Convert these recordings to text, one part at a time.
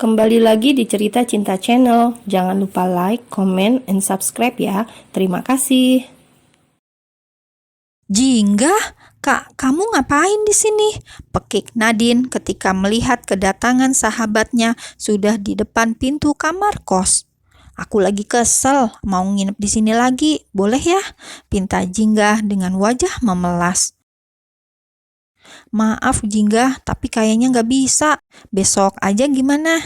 Kembali lagi di Cerita Cinta Channel. Jangan lupa like, comment, and subscribe ya. Terima kasih. Jingga, Kak, kamu ngapain di sini? Pekik Nadine ketika melihat kedatangan sahabatnya sudah di depan pintu kamar kos. Aku lagi kesel, mau nginep di sini lagi, boleh ya? Pinta Jingga dengan wajah memelas. Maaf Jingga, tapi kayaknya nggak bisa. Besok aja gimana?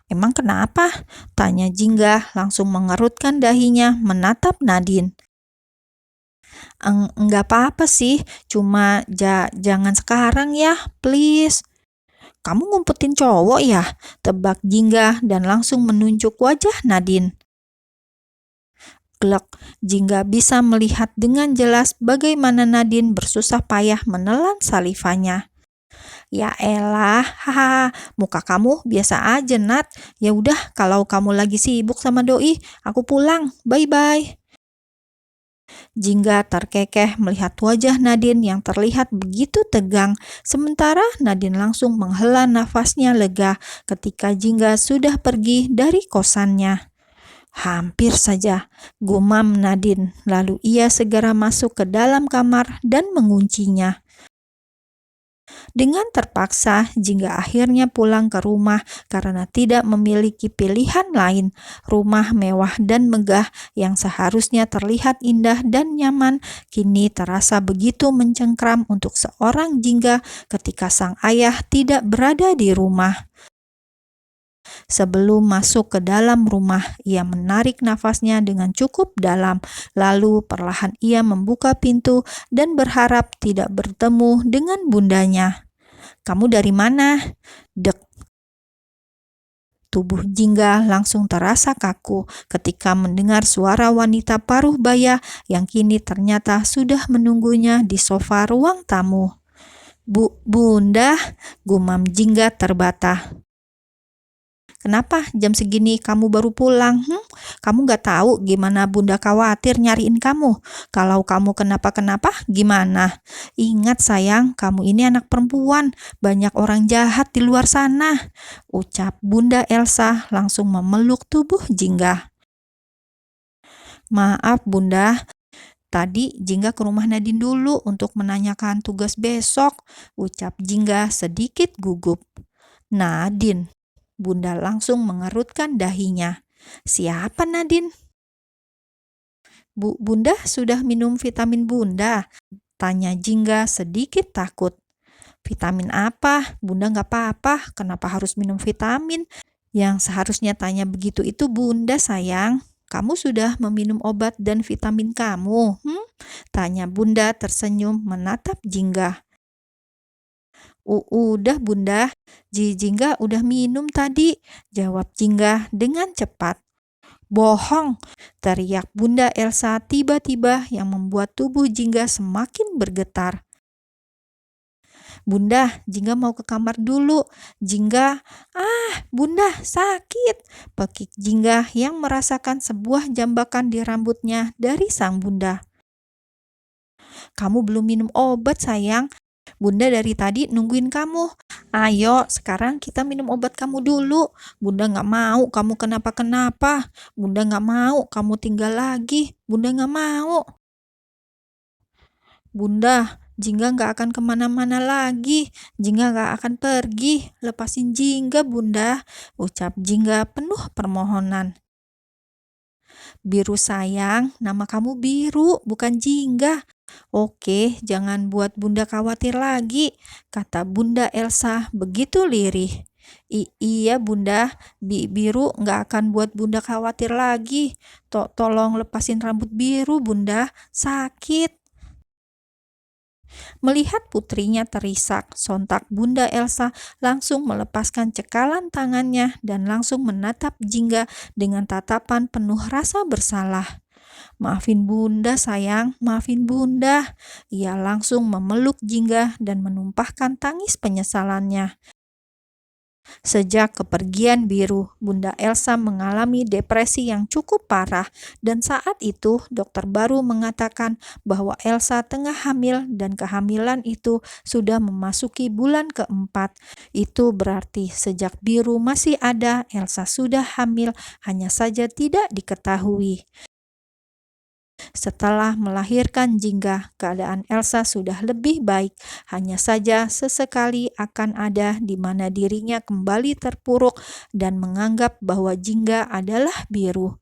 Emang kenapa? Tanya Jingga langsung mengerutkan dahinya menatap Nadine. Enggak apa-apa sih, cuma jangan sekarang ya, please. Kamu ngumpetin cowok ya? Tebak Jingga dan langsung menunjuk wajah Nadine. Glek, Jingga bisa melihat dengan jelas bagaimana Nadine bersusah payah menelan salivanya. Ya elah, haha, muka kamu biasa aja, Nat. Ya udah, kalau kamu lagi sibuk sama doi, aku pulang. Bye-bye. Jingga terkekeh melihat wajah Nadine yang terlihat begitu tegang, sementara Nadine langsung menghela nafasnya lega ketika Jingga sudah pergi dari kosannya. Hampir saja, gumam Nadine, lalu ia segera masuk ke dalam kamar dan menguncinya. Dengan terpaksa, Jingga akhirnya pulang ke rumah karena tidak memiliki pilihan lain. Rumah mewah dan megah yang seharusnya terlihat indah dan nyaman, kini terasa begitu mencengkram untuk seorang Jingga ketika sang ayah tidak berada di rumah. Sebelum masuk ke dalam rumah, ia menarik nafasnya dengan cukup dalam, lalu perlahan ia membuka pintu dan berharap tidak bertemu dengan bundanya. "Kamu dari mana?" Dek. Tubuh Jingga langsung terasa kaku ketika mendengar suara wanita paruh baya yang kini ternyata sudah menunggunya di sofa ruang tamu. Bunda, gumam Jingga terbata. "Kenapa jam segini kamu baru pulang? Kamu gak tahu gimana Bunda khawatir nyariin kamu? Kalau kamu kenapa-kenapa gimana? Ingat sayang, kamu ini anak perempuan, banyak orang jahat di luar sana," ucap Bunda Elsa langsung memeluk tubuh Jingga. "Maaf Bunda, tadi Jingga ke rumah Nadine dulu untuk menanyakan tugas besok," ucap Jingga sedikit gugup. "Nadine?" Bunda langsung mengerutkan dahinya. "Siapa Nadine?" Bunda sudah minum vitamin Bunda?" tanya Jingga sedikit takut. "Vitamin apa? Bunda nggak apa-apa, kenapa harus minum vitamin? Yang seharusnya tanya begitu itu Bunda sayang. Kamu sudah meminum obat dan vitamin kamu? Tanya Bunda tersenyum menatap Jingga. Udah Bunda, Jingga udah minum tadi," jawab Jingga dengan cepat. "Bohong!" teriak Bunda Elsa tiba-tiba yang membuat tubuh Jingga semakin bergetar. "Bunda, Jingga mau ke kamar dulu. Jingga, Bunda sakit!" pekik Jingga yang merasakan sebuah jambakan di rambutnya dari sang bunda. "Kamu belum minum obat sayang. Bunda dari tadi nungguin kamu. Ayo, sekarang kita minum obat kamu dulu. Bunda gak mau kamu kenapa-kenapa. Bunda gak mau kamu tinggal lagi. Bunda gak mau." "Bunda, Jingga gak akan kemana-mana lagi. Jingga gak akan pergi. Lepasin Jingga Bunda," ucap Jingga penuh permohonan. "Biru sayang, nama kamu Biru, bukan Jingga. Oke, jangan buat Bunda khawatir lagi," kata Bunda Elsa begitu lirih. Iya Bunda, Biru nggak akan buat Bunda khawatir lagi. Tolong lepasin rambut Biru Bunda, sakit." Melihat putrinya terisak, sontak Bunda Elsa langsung melepaskan cekalan tangannya dan langsung menatap Jingga dengan tatapan penuh rasa bersalah. "Maafin Bunda sayang, maafin Bunda." Ia langsung memeluk Jingga dan menumpahkan tangis penyesalannya. Sejak kepergian Biru, Bunda Elsa mengalami depresi yang cukup parah dan saat itu dokter baru mengatakan bahwa Elsa tengah hamil dan kehamilan itu sudah memasuki bulan keempat. Itu berarti sejak Biru masih ada, Elsa sudah hamil, hanya saja tidak diketahui. Setelah melahirkan Jingga, keadaan Elsa sudah lebih baik. Hanya saja sesekali akan ada di mana dirinya kembali terpuruk dan menganggap bahwa Jingga adalah Biru.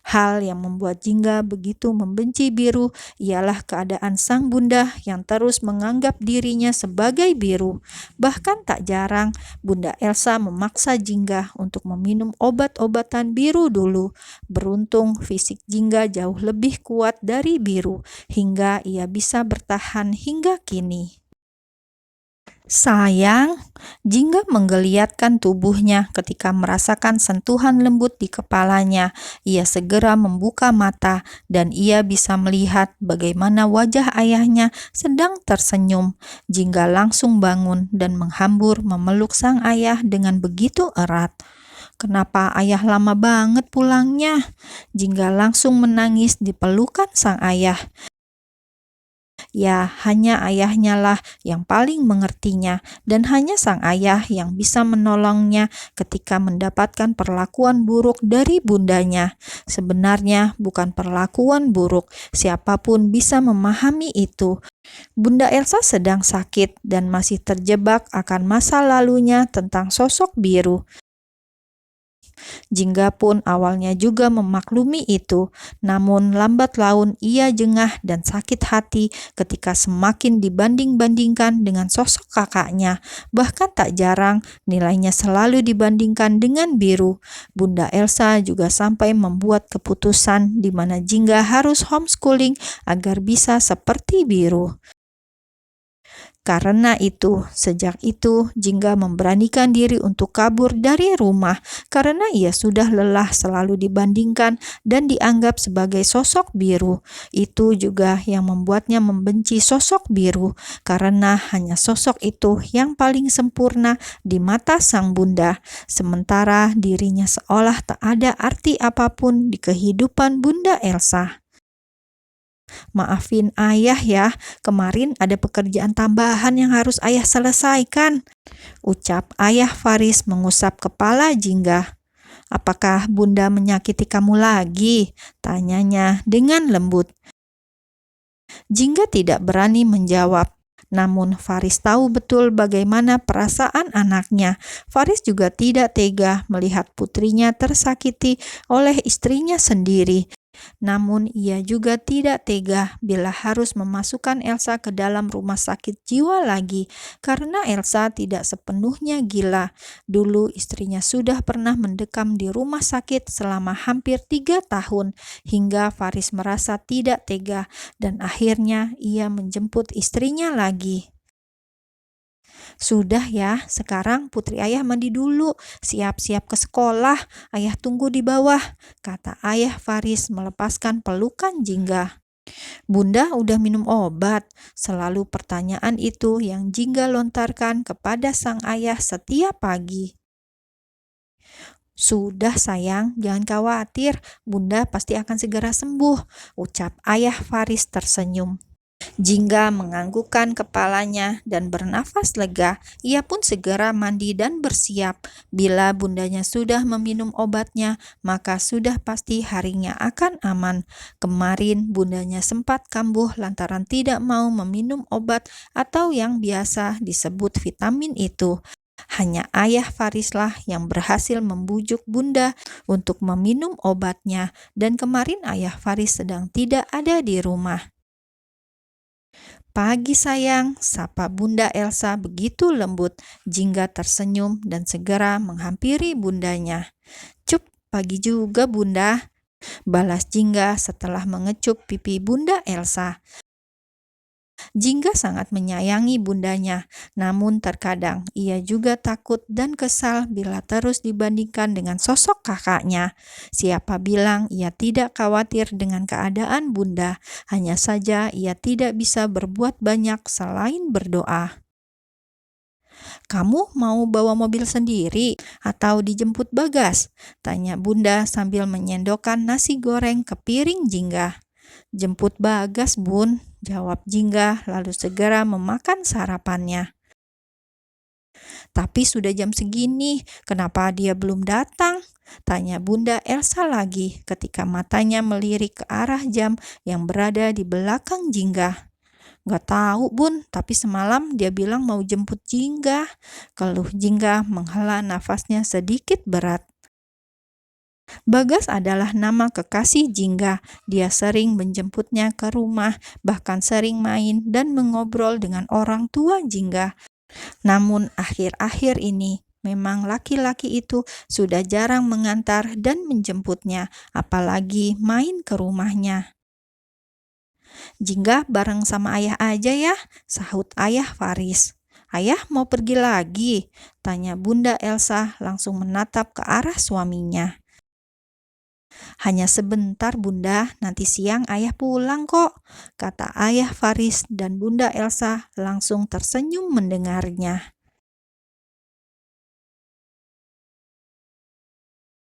Hal yang membuat Jingga begitu membenci Biru ialah keadaan sang bunda yang terus menganggap dirinya sebagai Biru. Bahkan tak jarang Bunda Elsa memaksa Jingga untuk meminum obat-obatan Biru dulu. Beruntung fisik Jingga jauh lebih kuat dari Biru hingga ia bisa bertahan hingga kini. Sayang, Jingga menggeliatkan tubuhnya ketika merasakan sentuhan lembut di kepalanya. Ia segera membuka mata dan ia bisa melihat bagaimana wajah ayahnya sedang tersenyum. Jingga langsung bangun dan menghambur memeluk sang ayah dengan begitu erat. "Kenapa ayah lama banget pulangnya?" Jingga langsung menangis di pelukan sang ayah. Ya, hanya ayahnya lah yang paling mengertinya dan hanya sang ayah yang bisa menolongnya ketika mendapatkan perlakuan buruk dari bundanya. Sebenarnya bukan perlakuan buruk, siapapun bisa memahami itu. Bunda Elsa sedang sakit dan masih terjebak akan masa lalunya tentang sosok Biru. Jingga pun awalnya juga memaklumi itu, namun lambat laun ia jengah dan sakit hati ketika semakin dibanding-bandingkan dengan sosok kakaknya. Bahkan tak jarang nilainya selalu dibandingkan dengan Biru. Bunda Elsa juga sampai membuat keputusan di mana Jingga harus homeschooling agar bisa seperti Biru. Karena itu, sejak itu Jingga memberanikan diri untuk kabur dari rumah karena ia sudah lelah selalu dibandingkan dan dianggap sebagai sosok Biru. Itu juga yang membuatnya membenci sosok Biru karena hanya sosok itu yang paling sempurna di mata sang bunda, sementara dirinya seolah tak ada arti apapun di kehidupan Bunda Elsa. "Maafin ayah ya, kemarin ada pekerjaan tambahan yang harus ayah selesaikan," ucap ayah Faris mengusap kepala Jingga. "Apakah bunda menyakiti kamu lagi?" tanyanya dengan lembut. Jingga tidak berani menjawab. Namun Faris tahu betul bagaimana perasaan anaknya. Faris juga tidak tega melihat putrinya tersakiti oleh istrinya sendiri. Namun ia juga tidak tega bila harus memasukkan Elsa ke dalam rumah sakit jiwa lagi karena Elsa tidak sepenuhnya gila. Dulu istrinya sudah pernah mendekam di rumah sakit selama hampir 3 tahun hingga Faris merasa tidak tega dan akhirnya ia menjemput istrinya lagi. "Sudah ya, sekarang putri ayah mandi dulu, siap-siap ke sekolah, ayah tunggu di bawah," kata ayah Faris melepaskan pelukan Jingga. "Bunda udah minum obat?" Selalu pertanyaan itu yang Jingga lontarkan kepada sang ayah setiap pagi. "Sudah sayang, jangan khawatir, bunda pasti akan segera sembuh," ucap ayah Faris tersenyum. Jingga menganggukkan kepalanya dan bernafas lega. Ia pun segera mandi dan bersiap. Bila bundanya sudah meminum obatnya, maka sudah pasti harinya akan aman. Kemarin bundanya sempat kambuh lantaran tidak mau meminum obat atau yang biasa disebut vitamin itu. Hanya ayah Farislah yang berhasil membujuk bunda untuk meminum obatnya dan kemarin ayah Faris sedang tidak ada di rumah. "Pagi sayang," sapa Bunda Elsa begitu lembut. Jingga tersenyum dan segera menghampiri bundanya. "Cup, pagi juga bunda," balas Jingga setelah mengecup pipi Bunda Elsa. Jingga sangat menyayangi bundanya, namun terkadang ia juga takut dan kesal bila terus dibandingkan dengan sosok kakaknya. Siapa bilang ia tidak khawatir dengan keadaan bunda, hanya saja ia tidak bisa berbuat banyak selain berdoa. "Kamu mau bawa mobil sendiri atau dijemput Bagas?" tanya Bunda sambil menyendokkan nasi goreng ke piring Jingga. "Jemput Bagas, Bun," jawab Jingga lalu segera memakan sarapannya. "Tapi sudah jam segini, kenapa dia belum datang?" tanya Bunda Elsa lagi ketika matanya melirik ke arah jam yang berada di belakang Jingga. "Gak tahu, Bun, tapi semalam dia bilang mau jemput Jingga," keluh Jingga menghela nafasnya sedikit berat. Bagas adalah nama kekasih Jingga. Dia sering menjemputnya ke rumah, bahkan sering main dan mengobrol dengan orang tua Jingga. Namun akhir-akhir ini memang laki-laki itu sudah jarang mengantar dan menjemputnya, apalagi main ke rumahnya. "Jingga bareng sama ayah aja ya," sahut ayah Faris. "Ayah mau pergi lagi?" tanya Bunda Elsa langsung menatap ke arah suaminya. "Hanya sebentar, Bunda, nanti siang ayah pulang kok," kata ayah Faris, dan Bunda Elsa langsung tersenyum mendengarnya.